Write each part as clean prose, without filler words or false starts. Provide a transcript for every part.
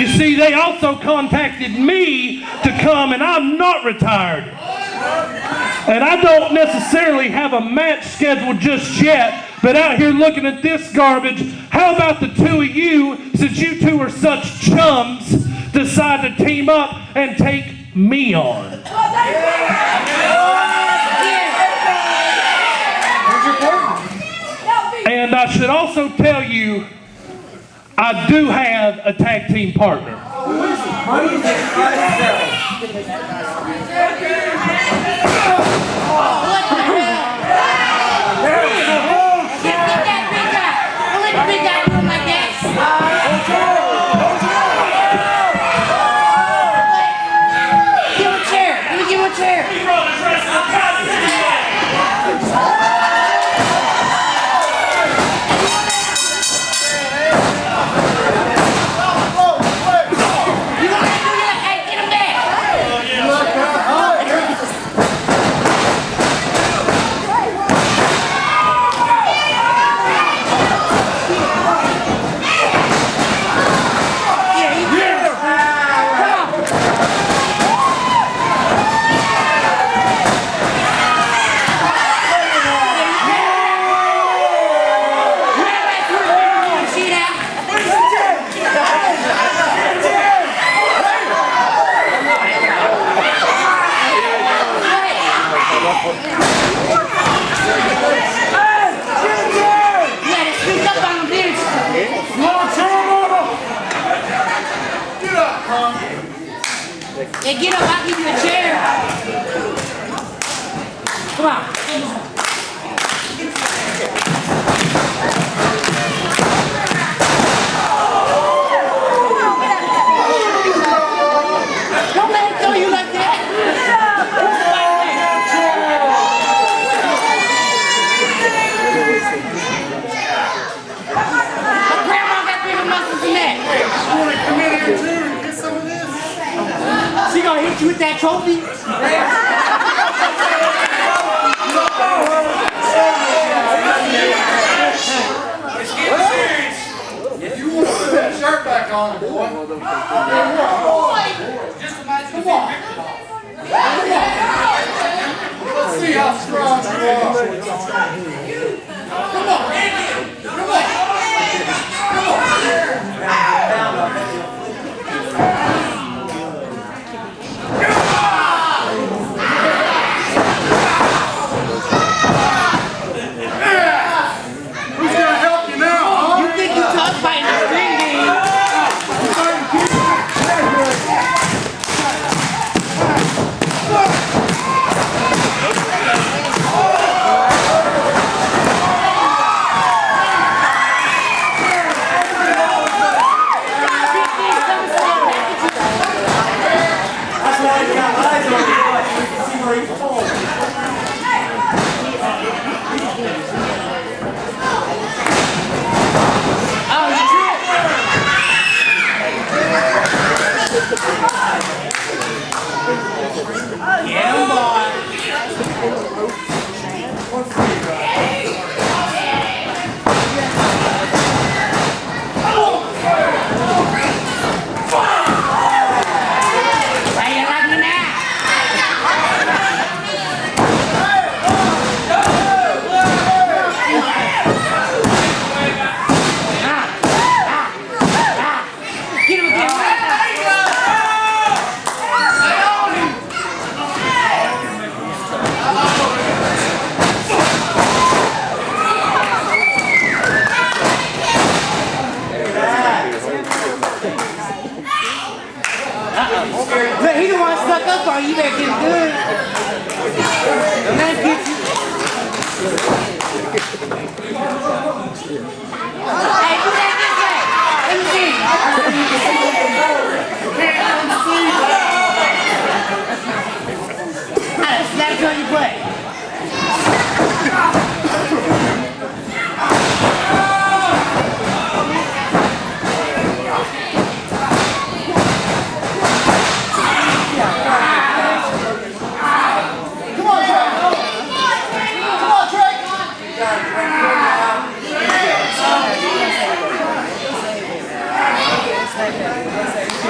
You see, they also contacted me to come, and I'm not retired. And I don't necessarily have a match scheduled just yet, but out here looking at this garbage, how about the two of you, since you two are such chums, decide to team up and take me on? And I should also tell you, I do have a tag team partner. Yeah, get up, I'll give you a chair. Come on. Don't let him throw you like that. My grandma got bigger muscles than that. You want to come in here too and get some of this? She gonna hit you with that trophy? If you want to put that shirt back on, boy. Just imagine. Come on. Let's see how strong you are. Come on. Come on. Who's gonna help you now, huh? You think you tough fighting a string game? Yeah, boy. Why you like me now? Get him again. But he the one stuck up on you, you better get him good. The man gets you. Hey, do that this way. Let me see. I done slapped you on your butt. Hey,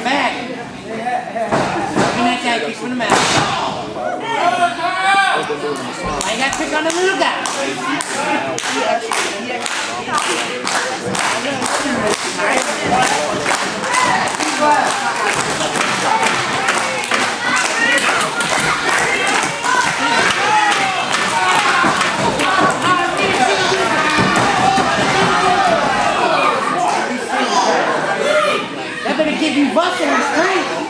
your back. Working that guy, kick from the mouth. I got to pick on the little guy. That better give you bustle and strength.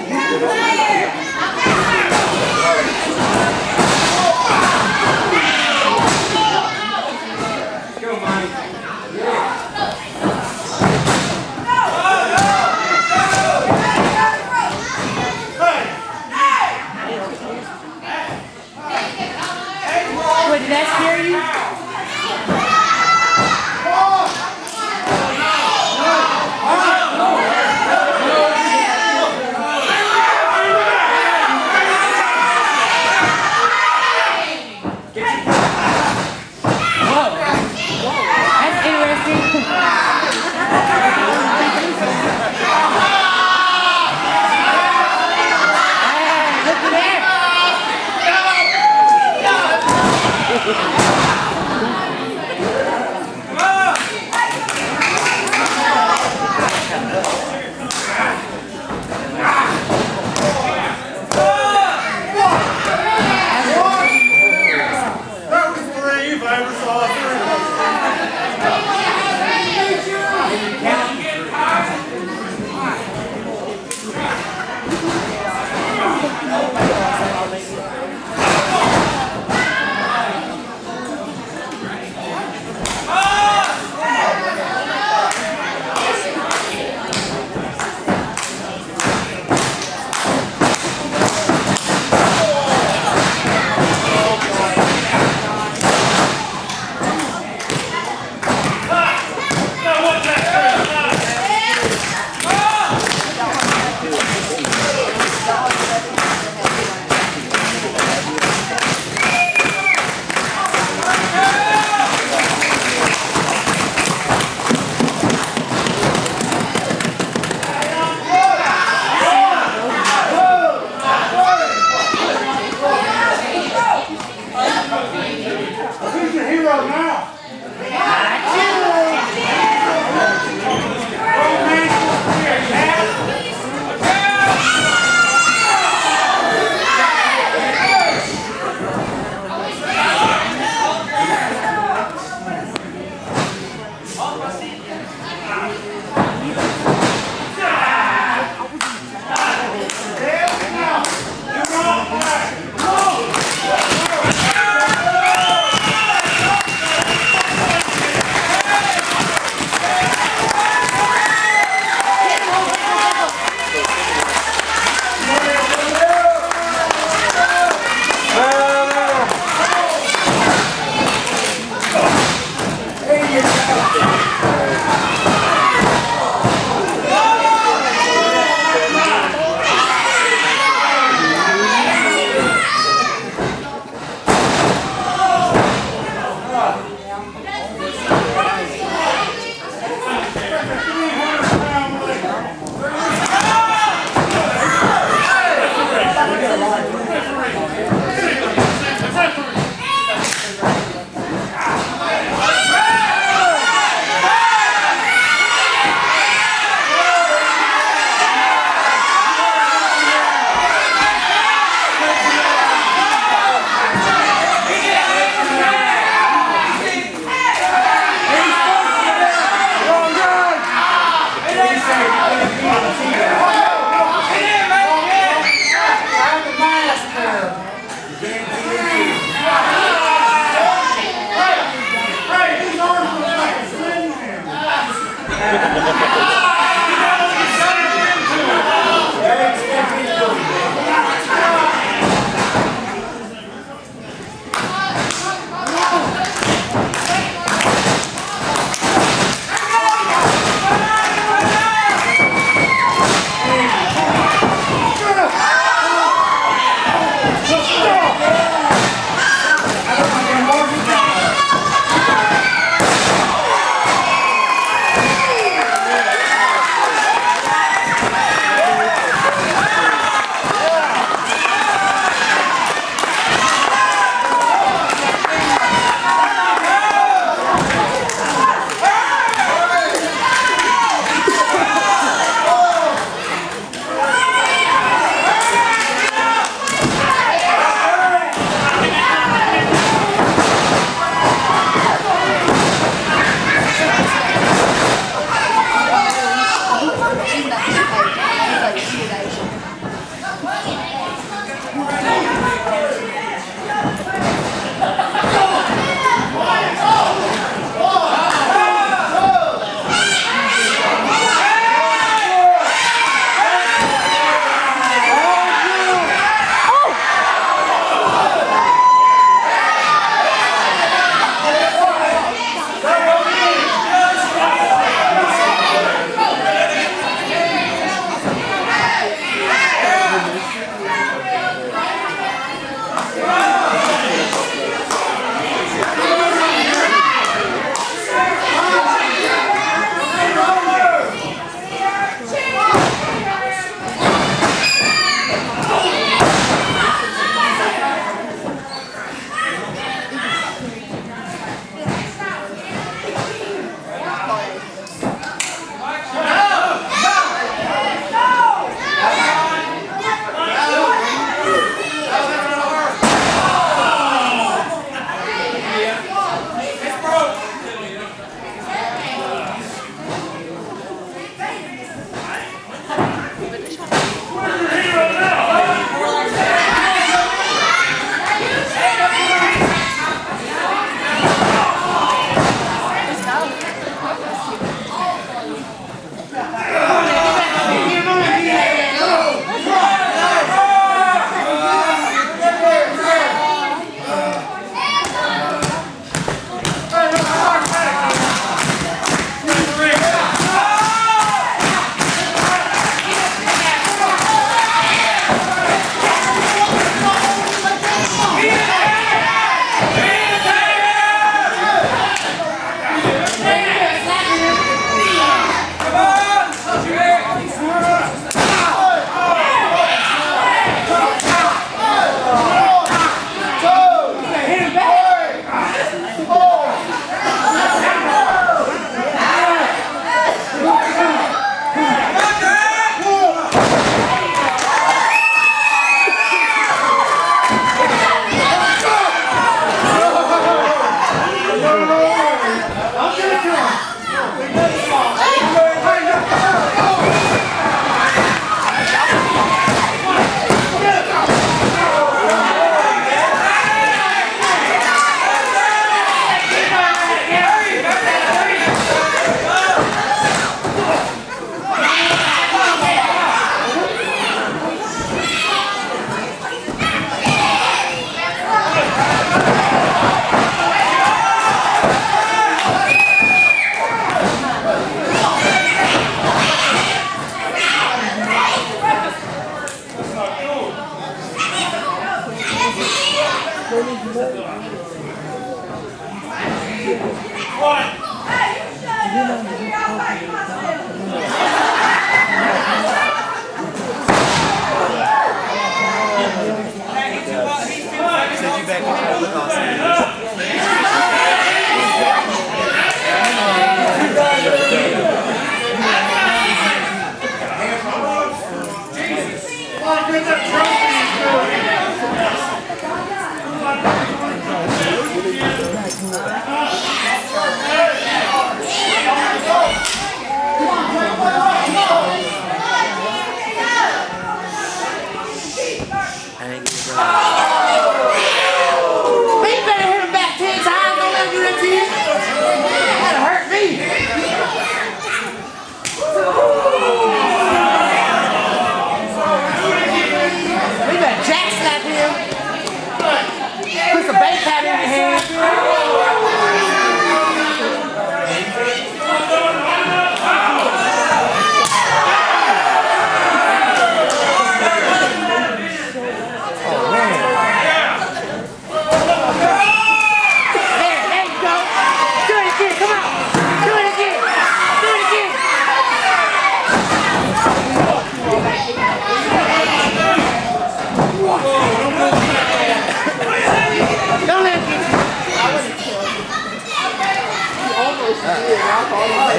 What, did that scare you?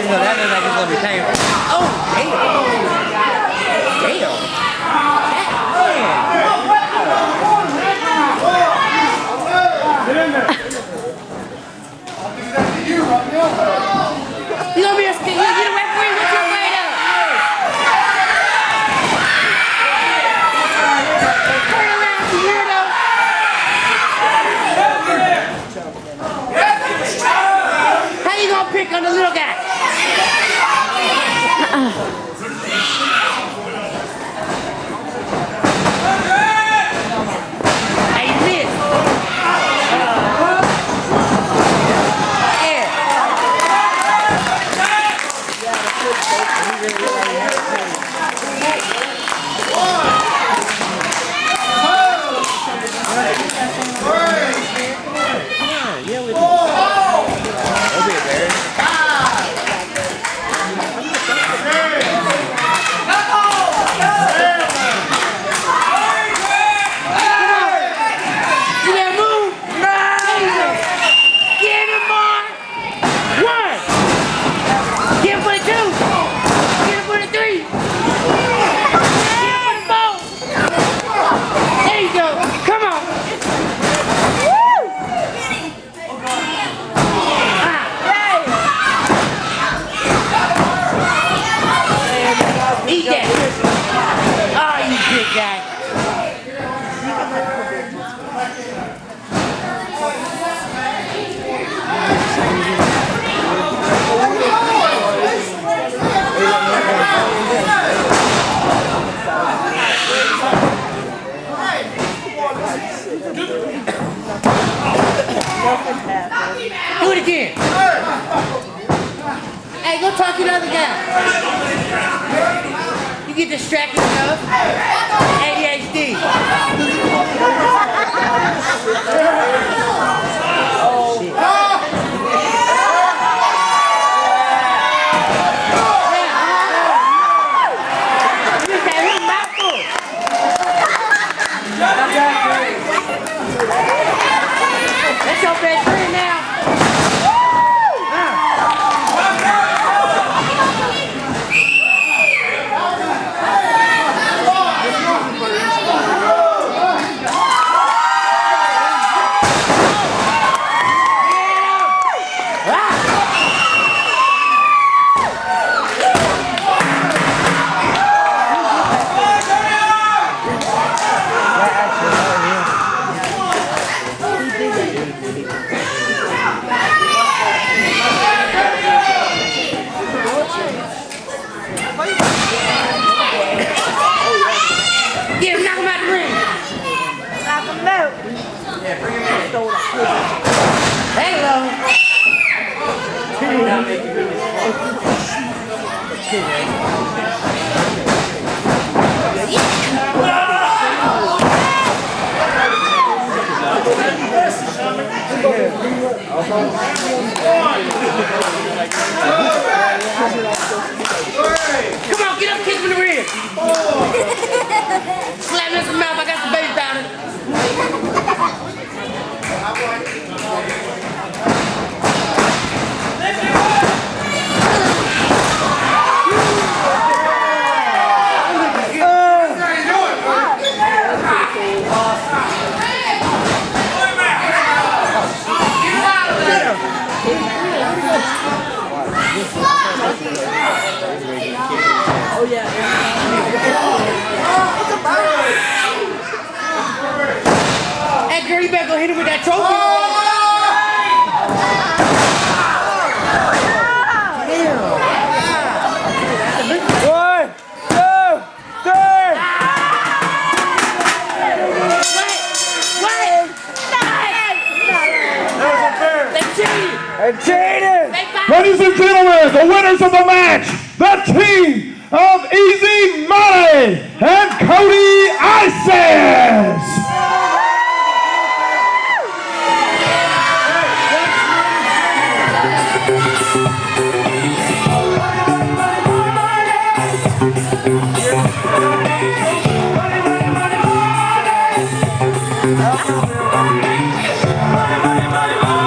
That means like it's gonna be tamed. Oh, damn. Damn. You gonna be a stick? You get a referee? What's your weight up? Turn around, you weirdo. How you gonna pick on the little guy? Hey, you missed. Eat that. Oh, you big guy. Do it again. Hey, go talk to the other guy. You get distracted enough. ADHD. Oh, shit. You just had his mouth full. That's your best friend now. Yeah, knock him out the ring. Knock him out. Yeah, bring him in. Hello. Come on, get up, kick him in the ribs. Slap him in the mouth. I got some baby powder. Oh yeah. Hey, girl, you better go hit him with that trophy. One, two, three. Wait. They cheated. I cheated. They found Ladies and gentlemen, the winners of the match, the team of Easy Money and Cody Ices. Money, money, money.